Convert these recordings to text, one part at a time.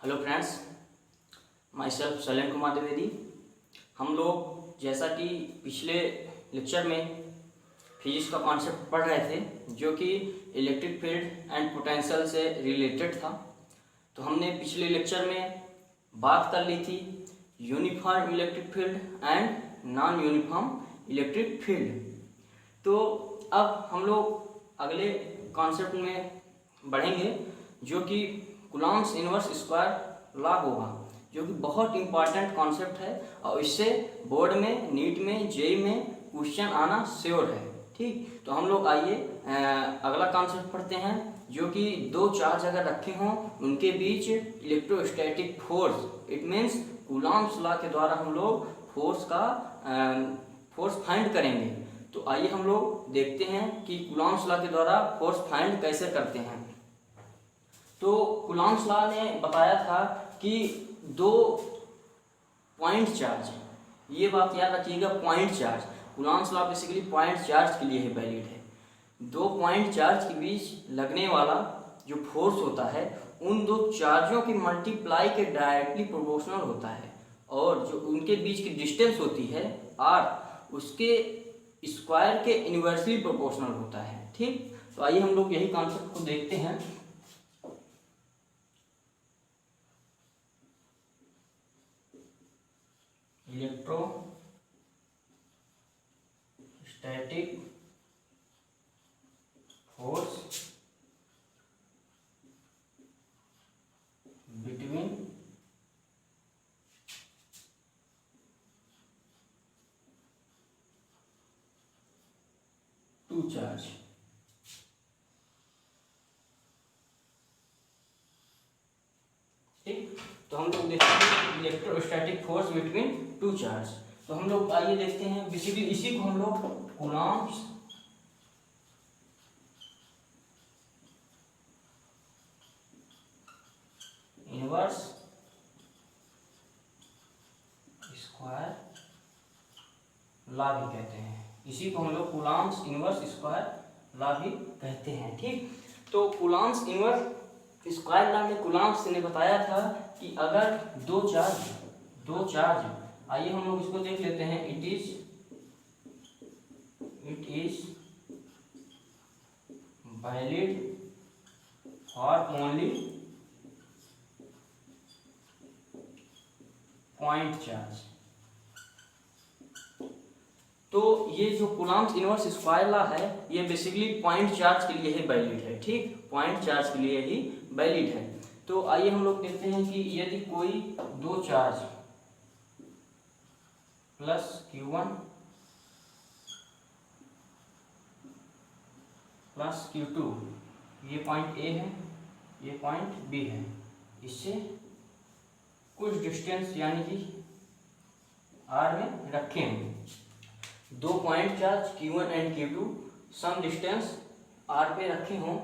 Hello friends, my self Shailendra Kumar Dwivedi. हम लोग जैसा कि पिछले लेक्चर में फिजिक्स का कॉन्सेप्ट पढ़ रहे थे जो कि इलेक्ट्रिक फील्ड एंड पोटेंशियल से रिलेटेड था। तो हमने पिछले लेक्चर में बात कर ली थी uniform electric field and non uniform electric field. तो अब हम लोग अगले कॉन्सेप्ट में बढ़ेंगे जो कि कूलॉम्स इनवर्स स्क्वायर लॉ होगा, जो कि बहुत इंपॉर्टेंट कॉन्सेप्ट है और इससे बोर्ड में, नीट में, जेई में क्वेश्चन आना श्योर है। ठीक, तो हम लोग आइए अगला कॉन्सेप्ट पढ़ते हैं जो कि दो चार्ज अगर रखे हों उनके बीच electrostatic force, it means Coulomb's law के द्वारा हम लोग फोर्स फाइंड करेंगे। तो आइए हम लोग देखते हैं कि कूलॉम्स लॉ के द्वारा फोर्स फाइंड कैसे करते हैं। तो कूलॉम्स लॉ ने बताया था कि दो पॉइंट चार्ज, ये बात याद रखिएगा, point charge, Coulomb's law basically point charge के लिए ही वैलिड है। दो पॉइंट चार्ज के बीच लगने वाला जो फोर्स होता है उन दो चार्जों की मल्टीप्लाई के डायरेक्टली प्रोपोर्शनल होता है, और जो उनके बीच की डिस्टेंस होती है r, उसके स्क्वायर के इन्वर्सली प्रोपोर्शनल होता है। ठीक, तो आइए हम लोग यही कॉन्सेप्ट को देखते हैं। Electrostatic force between two charge. ठीक, तो हम लोग देखते हैं electrostatic force between two charge. तो हम लोग आइए देखते हैं, बेसिकली इसी को हम लोग कूलॉम्स इनवर्स स्क्वायर लॉ भी कहते हैं। इसी को हम लोग कूलॉम्स इनवर्स स्क्वायर लॉ भी कहते हैं। ठीक, तो कूलॉम्स इनवर्स स्क्वायर लॉ में कूलॉम्स ने बताया था कि अगर दो चार्ज, आइए हम लोग इसको देख लेते हैं। It is valid for only point charge. तो ये जो कूलॉम्स इनवर्स स्क्वायर लॉ है ये बेसिकली पॉइंट चार्ज के लिए ही वैलिड है। ठीक, पॉइंट चार्ज के लिए ही वैलिड है। तो आइए हम लोग देखते हैं कि यदि कोई दो charge plus Q1 plus Q2, ये पॉइंट ए है, ये पॉइंट बी है, इससे कुछ डिस्टेंस यानी कि r में रखे हैं। दो point charge Q1 and Q2 some distance r पे रखे हों,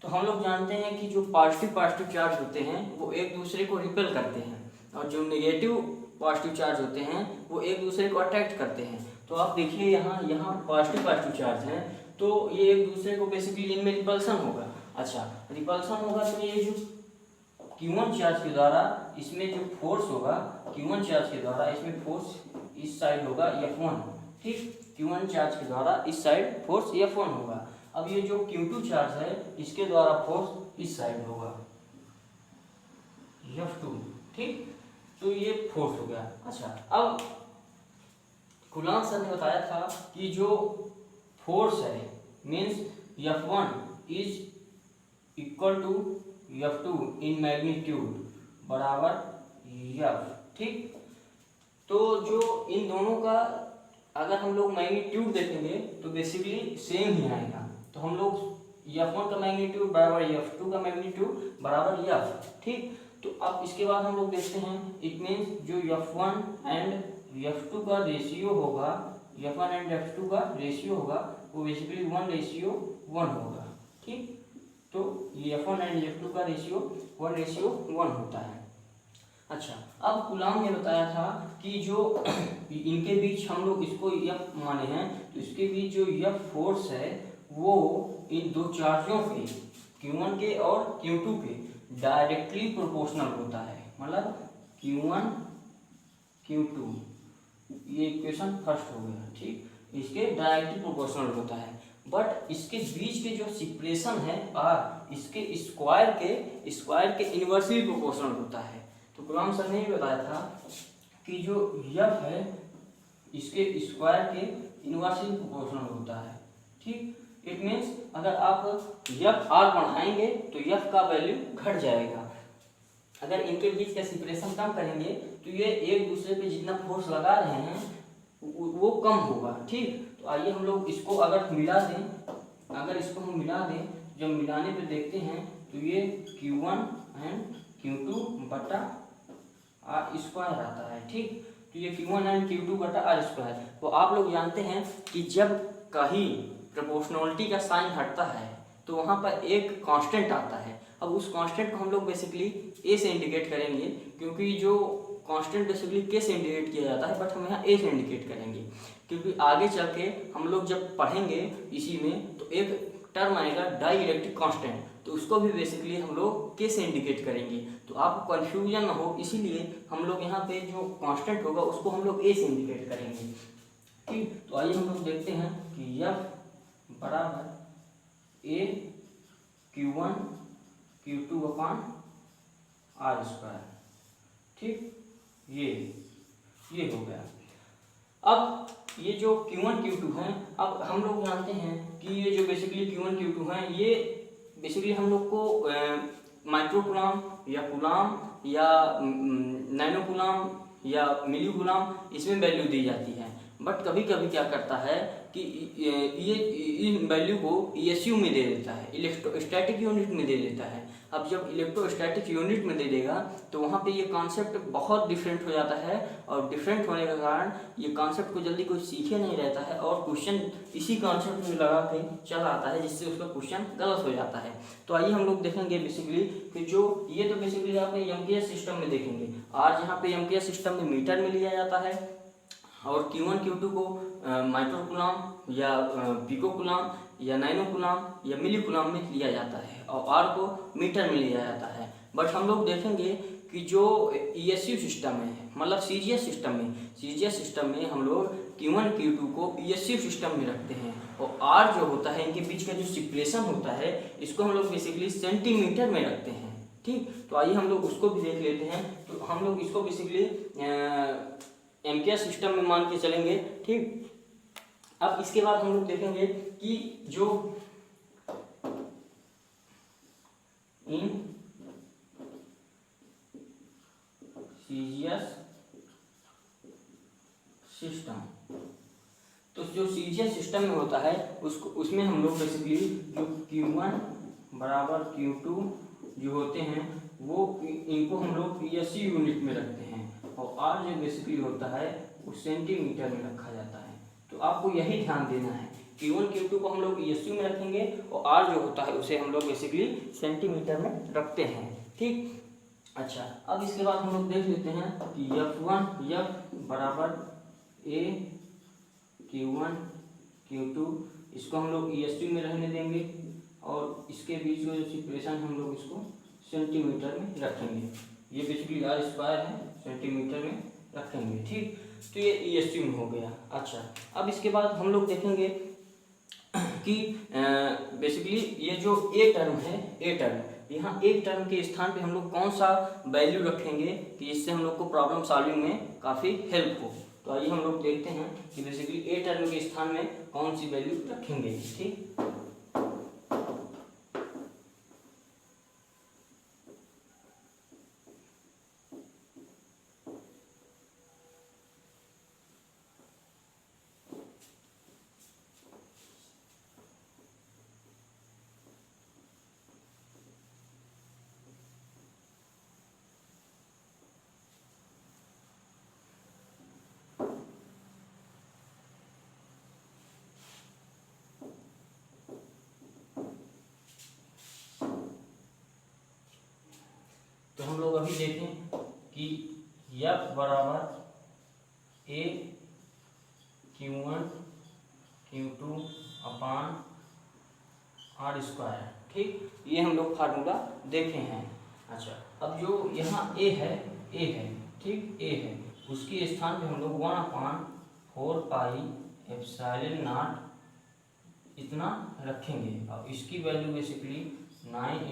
तो हम लोग जानते हैं कि जो पॉजिटिव चार्ज होते हैं वो एक दूसरे को रिपेल करते हैं, और जो नेगेटिव पॉजिटिव चार्ज होते हैं वो एक दूसरे को अट्रैक्ट करते हैं। तो आप देखिए यहाँ पॉजिटिव चार्ज है, तो ये एक दूसरे को बेसिकली इनमें रिपल्सन होगा। अच्छा, रिपल्सन होगा तो ये जो Q1 चार्ज के द्वारा इसमें जो फोर्स होगा, Q1 चार्ज के द्वारा इसमें फोर्स इस साइड होगा F1। ठीक, Q1 चार्ज के द्वारा इस साइड फोर्स F1 होगा। अब ये जो Q2 चार्ज है इसके द्वारा फोर्स इस साइड होगा F2। ठीक, तो ये फोर्स हो गया। अच्छा, अब कूलॉम्स सर ने बताया था कि जो फोर्स है means F1 is equal to F2 in magnitude बराबर F। ठीक, तो जो इन दोनों का अगर हम लोग मैग्नीट्यूड देखेंगे तो बेसिकली सेम ही आएगा। तो हम लोग F1 का मैग्नीट्यूड बराबर F2 का मैग्नीट्यूड बराबर F। ठीक, तो अब इसके बाद हम लोग देखते हैं, इट मीन्स जो F1 एंड F2 का रेशियो होगा, F1 एंड F2 का रेशियो होगा वो बेसिकली 1:1 होगा। ठीक, तो ये F1 एंड F2 का रेशियो 1:1 होता है। अच्छा, अब कूलॉम ने बताया था कि जो इनके बीच हम लोग इसको F माने हैं, तो इसके बीच जो F फोर्स है वो इन दो चार्जों के Q1 के और Q2 के डायरेक्टली प्रोपोर्शनल होता है, मतलब Q1 Q2, ये इक्वेशन फर्स्ट हो गया, ठीक, इसके डायरेक्टली प्रोपोर्शनल होता है। बट इसके बीच के जो सेपरेशन है आर, इसके स्क्वायर के इन्वर्सली प्रोपोर्शनल होता है। तो गुलाम सर ने ये बताया था कि जो यफ है इसके स्क्वायर के इन्वर्सली प्रोपोर्शनल होता है, ठीक। इट मीन्स अगर आप यफ आर बढ़ाएंगे तो यफ का वैल्यू घट जाएगा। अगर इनके बीच का सेपरेशन कम करेंगे तो ये एक दूसरे पे जितना फोर्स लगा रहे हैं वो कम होगा, ठीक। तो आइए हम लोग इसको अगर मिला दें, जब मिलाने पे देखते हैं तो ये Q1 एंड Q2 बटा आर स्क्वायर आता है, ठीक। तो ये Q1 एंड Q2 बटा आर स्क्वायर। तो आप लोग जानते हैं कि जब कहीं प्रोपोर्शनलिटी का साइन हटता है तो वहाँ पर एक कांस्टेंट आता है। अब उस कांस्टेंट को हम लोग बेसिकली ए से इंडिकेट करेंगे, क्योंकि जो कांस्टेंट बेसिकली के से इंडिकेट किया जाता है, बट हम यहाँ ए से इंडिकेट करेंगे, क्योंकि आगे चल के हम लोग जब पढ़ेंगे इसी में तो एक टर्म आएगा डाई इलेक्ट्रिक कांस्टेंट, तो उसको भी बेसिकली हम लोग के से इंडिकेट करेंगे। तो आपको कन्फ्यूजन ना हो, इसीलिए हम लोग यहाँ पे जो कांस्टेंट होगा उसको हम लोग ए से इंडिकेट करेंगे, ठीक। तो आइए हम लोग देखते हैं कि एफ बराबर ए Q1 Q2 upon R square, ठीक, ये हो गया। अब ये जो Q1 Q2 हैं, अब हम लोग जानते हैं कि ये जो बेसिकली Q1 Q2 हैं, ये बेसिकली हम लोग को माइक्रो कूलाम या कूलाम या नैनो कूलाम या मिली कूलाम इसमें वैल्यू दी जाती है। बट कभी कभी क्या करता है कि ये इन वैल्यू को ESU में दे देता है, इलेक्ट्रोस्टैटिक यूनिट में दे देता है। अब जब इलेक्ट्रोस्टैटिक यूनिट में दे देगा तो वहाँ पे ये कॉन्सेप्ट बहुत डिफरेंट हो जाता है, और डिफरेंट होने के कारण ये कॉन्सेप्ट को जल्दी कोई सीखे नहीं रहता है, और क्वेश्चन इसी कॉन्सेप्ट में लगा के चला आता है, जिससे उसका क्वेश्चन गलत हो जाता है। तो आइए हम लोग देखेंगे बेसिकली कि जो ये तो बेसिकली आप MKS सिस्टम में देखेंगे, आज यहाँ पे MKS सिस्टम में मीटर में लिया जाता है, और Q1 Q2 को माइक्रो कूलाम या पिको कूलाम या नैनो कूलाम या मिली कूलाम में लिया जाता है, और आर को मीटर में लिया जाता है। बट हम लोग देखेंगे कि जो ESU सिस्टम है, मतलब CGS सिस्टम में हम लोग Q1 Q2 को ESU सिस्टम में रखते हैं, और आर जो होता है इनके बीच का जो सेपरेशन होता है इसको हम लोग बेसिकली सेंटीमीटर में रखते हैं, ठीक। तो आइए हम लोग उसको भी देख लेते हैं। तो हम लोग इसको बेसिकली MKS सिस्टम में मान के चलेंगे, ठीक। अब इसके बाद हम लोग देखेंगे कि जो इन CGS सिस्टम, तो जो CGS सिस्टम में होता है उसमें हम लोग बेसिकली जो Q1 बराबर Q2 जो होते हैं वो इनको हम लोग ESU यूनिट में रखते हैं, और आर जो बेसिकली होता है वो सेंटीमीटर में रखा जाता है। तो आपको यही ध्यान देना है, Q1 Q2 को हम लोग ESU में रखेंगे, और आर जो होता है उसे हम लोग बेसिकली सेंटीमीटर में रखते हैं, ठीक। अच्छा, अब इसके बाद हम लोग देख लेते हैं कि F बराबर A Q1 Q2, इसको हम लोग ESU में रहने देंगे, और इसके बीच में जो सेपरेशन हम लोग इसको सेंटीमीटर में रखेंगे। ये बेसिकली आर स्क्वायर है, सेंटीमीटर में रखेंगे, ठीक। तो ये ESU में हो गया। अच्छा, अब इसके बाद हम लोग देखेंगे कि बेसिकली ये जो ए टर्म है, यहाँ एक टर्म के स्थान पे हम लोग कौन सा वैल्यू रखेंगे कि जिससे हम लोग को प्रॉब्लम सॉल्विंग में काफ़ी हेल्प हो। तो आइए हम लोग देखते हैं कि बेसिकली ए टर्म के स्थान में कौन सी वैल्यू रखेंगे, ठीक। तो हम लोग अभी देखें कि F बराबर A Q1 Q2 upon R square, ठीक। ये हम लोग फार्मूला देखे हैं। अच्छा, अब जो यहाँ ए है ठीक, ए है, उसके स्थान पे हम लोग 1/4 पाई एप्सिलॉन नॉट इतना रखेंगे और इसकी वैल्यू बेसिकली 9 ×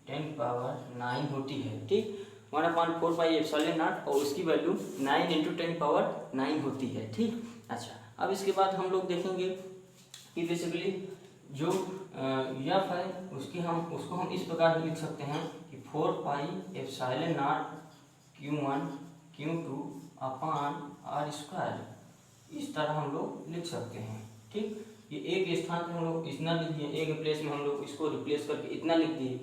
10⁻⁹ होती है। ठीक, 1/4 पाई एप्सिलॉन नॉट और उसकी वैल्यू 9 × 10⁻⁹ होती है। ठीक, अच्छा, अब इसके बाद हम लोग देखेंगे कि बेसिकली जो यफ है उसको हम इस प्रकार लिख सकते हैं कि 4πε0 Q1 Q2 अपान r², इस तरह हम लोग लिख सकते हैं। ठीक, ये एक स्थान पे हम लोग इतना लिख दिए, एक प्लेस में हम लोग इसको रिप्लेस करके इतना लिख दिए।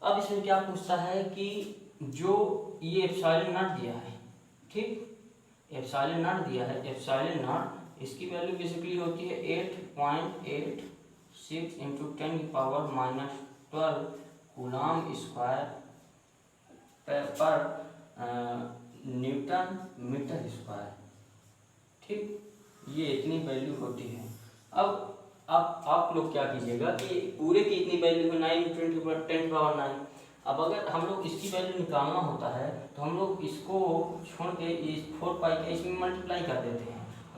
अब इसमें क्या पूछता है कि जो ये एप्सिलॉन नॉट दिया है, ठीक, एप्सिलॉन नॉट दिया है, एप्सिलॉन नॉट इसकी वैल्यू बेसिकली होती है 8.86 × 10⁻⁻12 कूलम स्क्वायर पर न्यूटन मीटर स्क्वायर। ठीक, ये इतनी वैल्यू होती है। अब आप लोग क्या कीजिएगा कि पूरे की इतनी वैल्यू है 9 × 10⁻9। अब अगर हम लोग इसकी वैल्यू निकालना होता है तो हम लोग इसको छोड़ के इस 4 पाई के इसमें मल्टीप्लाई कर देते हैं।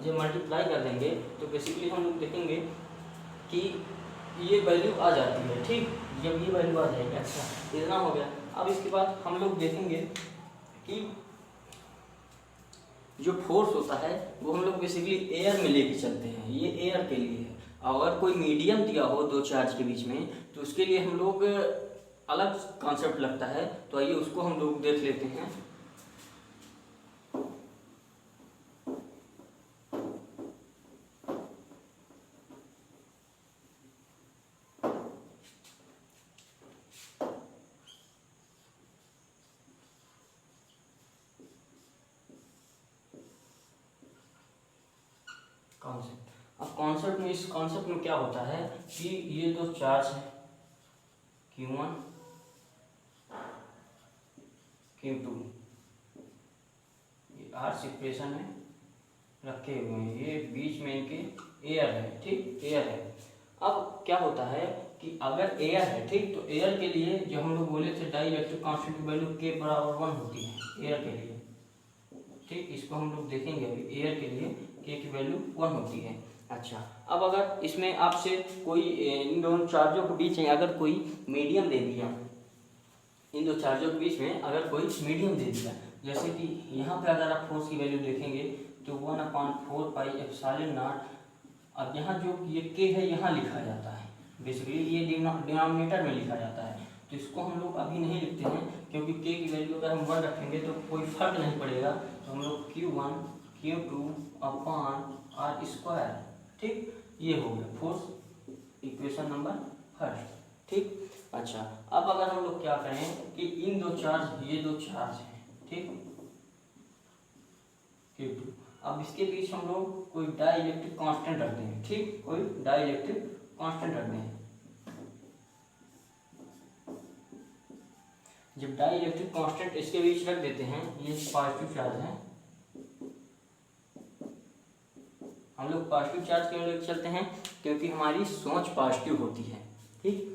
जब मल्टीप्लाई कर देंगे तो बेसिकली हम लोग देखेंगे कि ये वैल्यू आ जाती है। ठीक, जब ये वैल्यू आ जाएगी, अच्छा इतना हो गया। अब इसके बाद हम लोग देखेंगे कि जो फोर्स होता है वो हम लोग बेसिकली एयर में लेके चलते हैं, ये एयर के लिए है। अगर कोई मीडियम दिया हो दो चार्ज के बीच में तो उसके लिए हम लोग अलग कॉन्सेप्ट लगता है, तो आइए उसको हम लोग देख लेते हैं। अब कॉन्सेप्ट में, इस कॉन्सेप्ट में क्या होता है कि ये दो चार्ज है Q1 Q2, ये R सिक्वेशन में रखे हुए हैं, ये बीच में इनके एयर है। ठीक, एयर है। अब क्या होता है कि अगर एयर है, ठीक, तो एयर के लिए जो हम लोग बोले थे डाई इलेक्ट्रिक कांस्टेंट की वैल्यू K = 1 होती है एयर के लिए। ठीक, इसको हम लोग देखेंगे अभी, एयर के लिए K की वैल्यू 1 होती है। अच्छा, अब अगर इसमें आपसे कोई इन दोनों चार्जों के बीच में अगर कोई मीडियम दे दिया, इन दो चार्जों के बीच में अगर कोई मीडियम दे दिया, जैसे कि यहाँ पे अगर आप फोर्स की वैल्यू देखेंगे तो 1/4 पाई एप्सिलॉन नॉट। अब यहाँ जो ये K है यहाँ लिखा जाता है, बेसिकली ये डिनोमिनेटर में लिखा जाता है, तो इसको हम लोग अभी नहीं लिखते हैं क्योंकि K की वैल्यू अगर हम 1 रखेंगे तो कोई फर्क नहीं पड़ेगा, तो हम लोग Q1 Q2 अपान r²। ठीक, ये हो गया फोर्स, इक्वेशन नंबर फर्स्ट। ठीक, अच्छा, अब अगर हम लोग क्या करें कि इन दो चार्ज, ये दो चार्ज हैं, ठीक, Q2, अब इसके बीच हम लोग कोई डाई इलेक्ट्रिक कांस्टेंट रख देंगे। ठीक, कोई डाई इलेक्ट्रिक कांस्टेंट रख देंगे। जब डाई इलेक्ट्रिक कांस्टेंट इसके बीच रख देते हैं, ये पॉजिटिव चार्ज है, हम लोग पॉजिटिव चार्ज क्यों लेकर चलते हैं, क्योंकि हमारी सोच पॉजिटिव होती है। ठीक,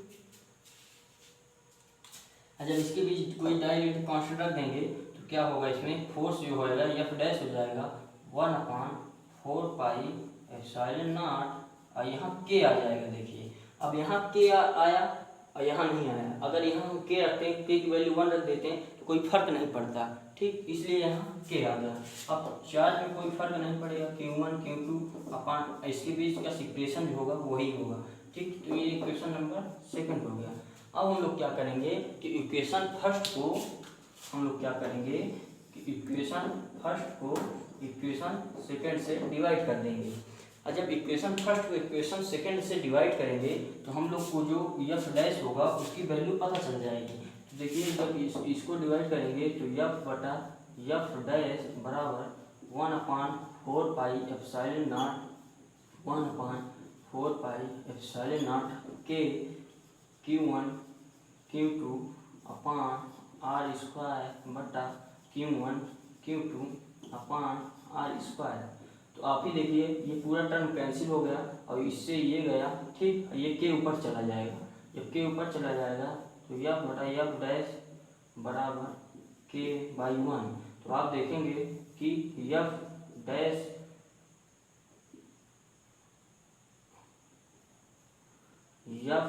जब इसके बीच कोई डाई इलेक्ट्रिक कांस्टेंट रख देंगे तो क्या होगा, इसमें फोर्स जो होएगा F डैश हो जाएगा 1/4 पाई एप्सिलॉन नॉट और यहाँ K आ जाएगा। देखिए, अब यहाँ K आया और यहाँ नहीं आया। अगर यहाँ हम K रखते हैं, K की वैल्यू 1 रख देते हैं तो कोई फर्क नहीं पड़ता। ठीक, इसलिए यहाँ K आ गया। अब चार्ज में कोई फर्क नहीं पड़ेगा, Q1 Q2 अपान इसके बीच का इक्वेशन जो होगा वही होगा। ठीक, तो ये इक्वेशन नंबर सेकंड हो गया। अब हम लोग क्या करेंगे कि इक्वेशन फर्स्ट को इक्वेशन सेकंड से डिवाइड कर देंगे। और जब इक्वेशन फर्स्ट को इक्वेशन सेकंड से डिवाइड करेंगे तो हम लोग को जो F डैश होगा उसकी वैल्यू पता चल जाएगी। तो देखिए, जब इसको डिवाइड करेंगे तो F बटा F डैश बराबर 1/4 pi epsilon not 1/4 pi epsilon not K Q1 Q2 upon r² बटा Q1 Q2 अपान r²। तो आप ही देखिए, ये पूरा टर्म कैंसिल हो गया और इससे ये गया। ठीक, ये K ऊपर चला जाएगा। जब K ऊपर चला जाएगा तो F बटा F डैश बराबर K/1। तो आप देखेंगे कि F डैश F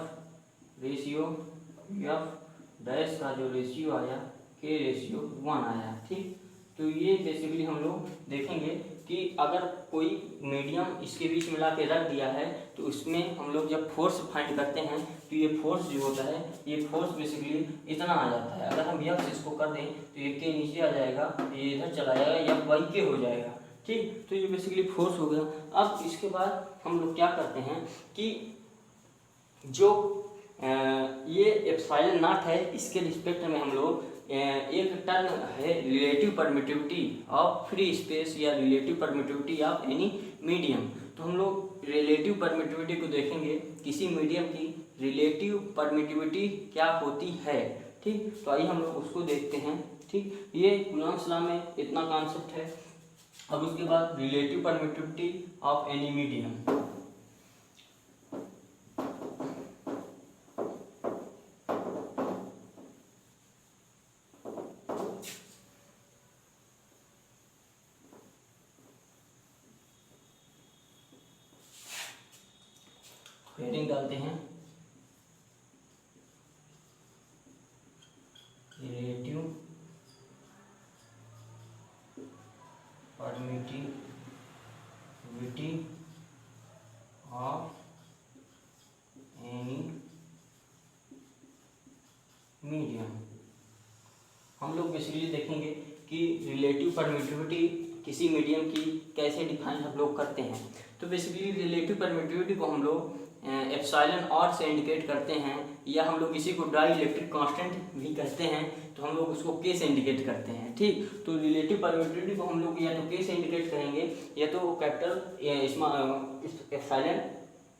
डैश का जो रेशियो आया K/1 आया। ठीक, तो ये बेसिकली हम लोग देखेंगे कि अगर कोई मीडियम इसके बीच में ला के रख दिया है तो उसमें हम लोग जब फोर्स फाइंड करते हैं तो ये फोर्स जो होता है, ये फोर्स बेसिकली इतना आ जाता है। अगर हम F इसको कर दें तो ये K नीचे आ जाएगा, ये इधर चला जाएगा, F/K हो जाएगा। ठीक, तो ये बेसिकली फोर्स हो गया। अब इसके बाद हम लोग क्या करते हैं कि जो ये एप्सिलॉन नॉट है, इसके रिस्पेक्ट में हम लोग एक टर्म है relative permittivity of free space या relative permittivity of any medium. तो हम लोग रिलेटिव परमिटिविटी को देखेंगे, किसी मीडियम की रिलेटिव परमिटिविटी क्या होती है। ठीक, तो आइए हम लोग उसको देखते हैं। ठीक, ये कूलॉम्स लॉ में इतना कॉन्सेप्ट है। अब उसके बाद relative permittivity of any medium. Heading डालते हैं relative permittivity of any medium. हम लोग बेसिकली देखेंगे कि रिलेटिव परमिटिविटी किसी मीडियम की कैसे डिफाइन हम लोग करते हैं। तो बेसिकली रिलेटिव परमिटिविटी को हम लोग एप्सिलॉन और से इंडिकेट करते हैं, या हम लोग इसी को डाई इलेक्ट्रिक कांस्टेंट भी कहते हैं, तो हम लोग उसको K से इंडिकेट करते हैं। ठीक, तो रिलेटिव परमिटिविटी को हम लोग या तो K से इंडिकेट करेंगे या तो कैपिटल एप्सिलॉन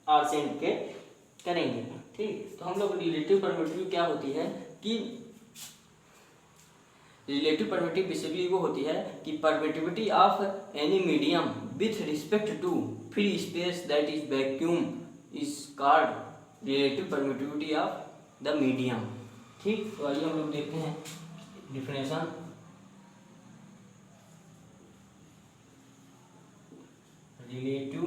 R से इंडिकेट करेंगे। ठीक, तो हम लोग रिलेटिव परमिटिविटी क्या होती है कि रिलेटिव परमिटिविटी बेसिकली वो होती है कि permittivity of any medium with respect to free space that is vacuum is called relative permittivity of the medium. ठीक, तो आइए हम लोग देखते हैं definition. Relative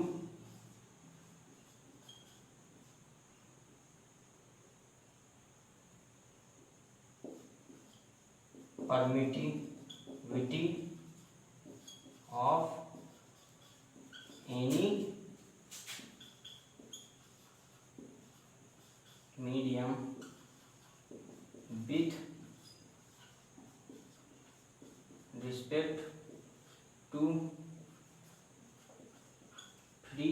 permittivity of any medium with respect to free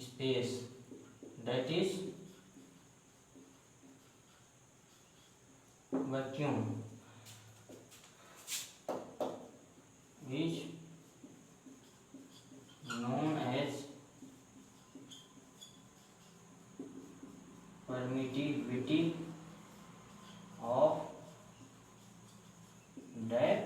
space that is vacuum is known as permittivity of that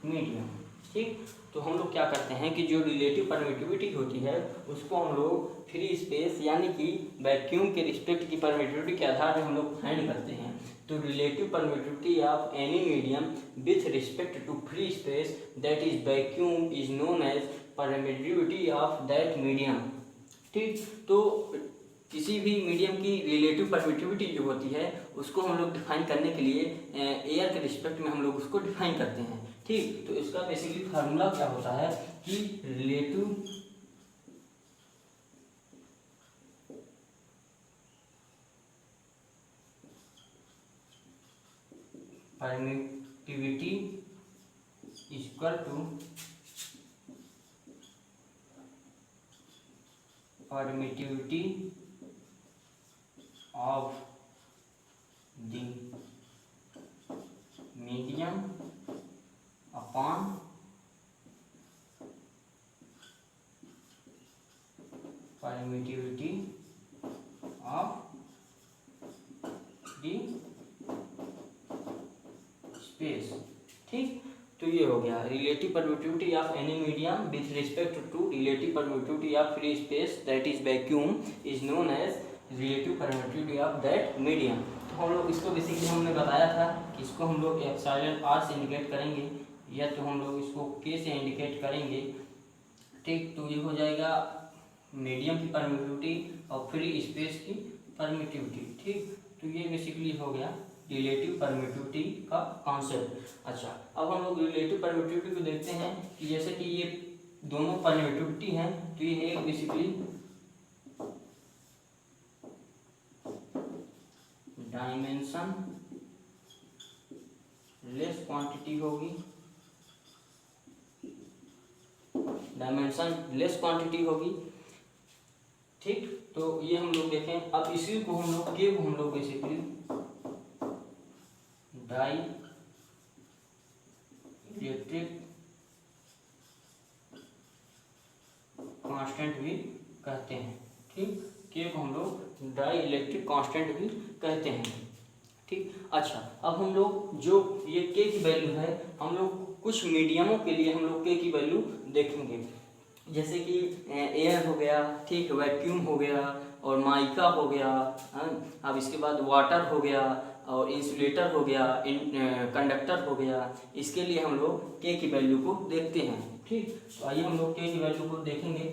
medium। ठीक, तो हम लोग क्या करते हैं कि जो रिलेटिव परमिटिविटी होती है उसको हम लोग फ्री स्पेस यानी कि वैक्यूम के रिस्पेक्ट की परमिटिविटी के आधार पर हम लोग फाइंड करते हैं। तो relative permittivity of any medium with respect to free space that is vacuum is known as permittivity of that medium. ठीक, तो किसी भी मीडियम की रिलेटिव परमिटिविटी जो होती है उसको हम लोग डिफाइन करने के लिए एयर के रिस्पेक्ट में हम लोग उसको डिफाइन करते हैं। ठीक, तो इसका बेसिकली फार्मूला क्या होता है कि relative permittivity equal to permittivity of the medium upon permittivity of the space. ठीक, तो ये हो गया relative permittivity of any medium with respect to relative permittivity of free space that is vacuum is known as relative permittivity of that medium. तो हम लोग इसको basically हमने बताया था कि इसको हम लोग एप्सिलॉन आर से इंडिकेट करेंगे या तो हम लोग इसको के से इंडिकेट करेंगे। ठीक, तो ये हो जाएगा मीडियम की परमिटिविटी और फ्री स्पेस की परमिटिविटी। ठीक, तो ये बेसिकली हो गया रिलेटिव परमिटिविटी का कॉन्सेप्ट। अच्छा, अब हम लोग रिलेटिव परमिटिविटी को देखते हैं कि जैसे कि ये दोनों परमिटिविटी हैं, तो ये एक बेसिकली डायमेंशन लेस क्वांटिटी होगी, डायमेंशन लेस क्वांटिटी होगी। ठीक, तो ये हम लोग देखें। अब इसी को हम लोग के को हम लोग बेसिकली डाई इलेक्ट्रिक कांस्टेंट भी कहते हैं। ठीक, के को हम लोग डाई इलेक्ट्रिक कांस्टेंट भी कहते हैं। ठीक, अच्छा, अब हम लोग जो ये के की वैल्यू है, हम लोग कुछ मीडियमों के लिए हम लोग के की वैल्यू देखेंगे, जैसे कि एयर हो गया, ठीक, वैक्यूम हो गया और माइका हो गया। अब इसके बाद वाटर हो गया और इंसुलेटर हो गया, कंडक्टर हो गया। इसके लिए हम लोग के की वैल्यू को देखते हैं। ठीक, तो आइए हम लोग के की वैल्यू को देखेंगे।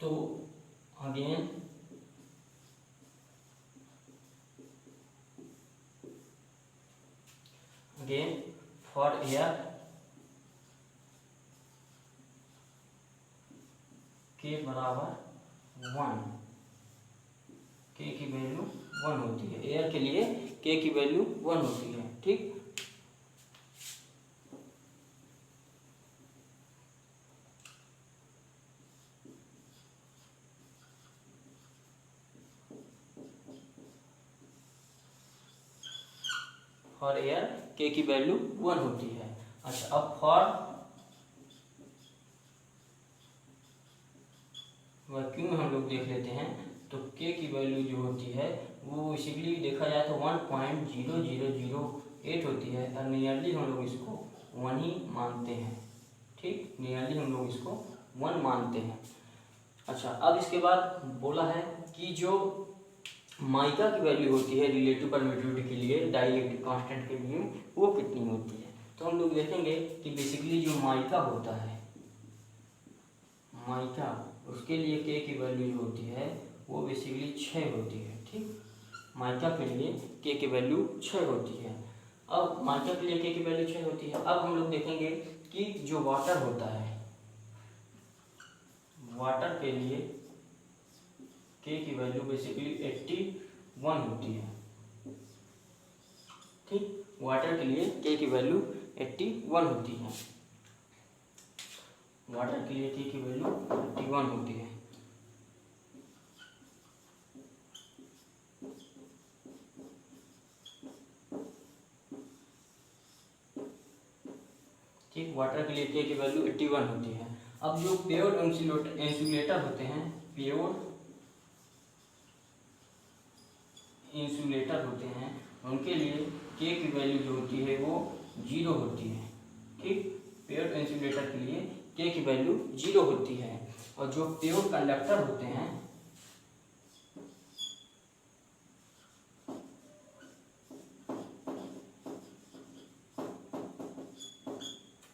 तो अगेन फॉर एयर के बराबर 1, के की वैल्यू 1 होती है। एयर के लिए के की वैल्यू 1 होती है। ठीक, फॉर एयर के की वैल्यू 1 होती है। अच्छा, अब फॉर वैक्यूम में हम लोग देख लेते हैं। तो के की वैल्यू जो होती है वो बेसिकली देखा जाए तो 1.0008 होती है और नियरली हम लोग इसको 1 ही मानते हैं। ठीक, नियरली हम लोग इसको 1 मानते हैं। अच्छा, अब इसके बाद बोला है कि जो माइका की वैल्यू होती है रिलेटिव परमिटिविटी के लिए, डाइलेक्ट्रिक कांस्टेंट के लिए, वो कितनी होती है। तो हम लोग देखेंगे कि बेसिकली जो माइका होता है, माइका, उसके लिए के की वैल्यू जो होती है वो बेसिकली 6 होती है। ठीक, माइका के लिए के की वैल्यू 6 होती है। अब माइका के लिए के की वैल्यू 6 होती है। अब हम लोग देखेंगे कि जो वाटर होता है, वाटर के लिए के की वैल्यू बेसिकली 81 होती है। ठीक, वाटर के लिए के की वैल्यू 81 होती है। वाटर के लिए के की वैल्यू 81 होती है। ठीक, वाटर के लिए के की वैल्यू 81 होती है। अब जो प्योर इंसुलेटर होते हैं, प्योर इंसुलेटर होते हैं, उनके लिए के की वैल्यू जो होती है वो 0 होती है। ठीक, प्योर इंसुलेटर के लिए के की वैल्यू 0 होती है। और जो प्योर कंडक्टर होते हैं,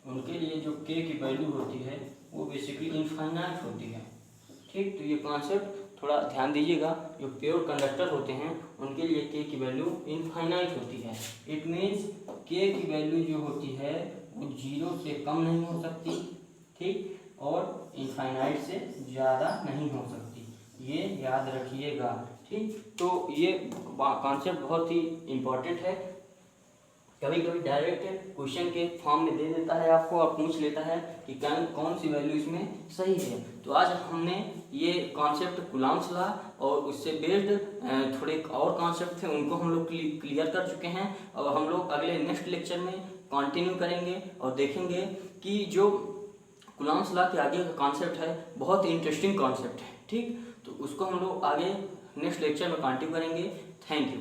उनके लिए जो के की वैल्यू होती है वो बेसिकली इनफाइनाइट होती है। ठीक, तो ये कॉन्सेप्ट थोड़ा ध्यान दीजिएगा। जो प्योर कंडक्टर होते हैं उनके लिए के की वैल्यू इनफाइनाइट होती है। इट मीन्स के की वैल्यू जो होती है वो 0 से कम नहीं हो सकती। ठीक, और इनफाइनाइट से ज़्यादा नहीं हो सकती, ये याद रखिएगा। ठीक, तो ये कॉन्सेप्ट बहुत ही इम्पोर्टेंट है। कभी कभी डायरेक्ट क्वेश्चन के फॉर्म में दे देता है आपको और पूछ लेता है कि कौन सी वैल्यू इसमें सही है। तो आज हमने ये कॉन्सेप्ट कूलम्ब्स लॉ और उससे बेस्ड थोड़े और कॉन्सेप्ट थे उनको हम लोग क्लियर कर चुके हैं। और हम लोग अगले नेक्स्ट लेक्चर में कंटिन्यू करेंगे और देखेंगे कि जो कूलम्ब्स लॉ के आगे का कॉन्सेप्ट है बहुत इंटरेस्टिंग कॉन्सेप्ट है। ठीक, तो उसको हम लोग आगे नेक्स्ट लेक्चर में कंटिन्यू करेंगे। Thank you.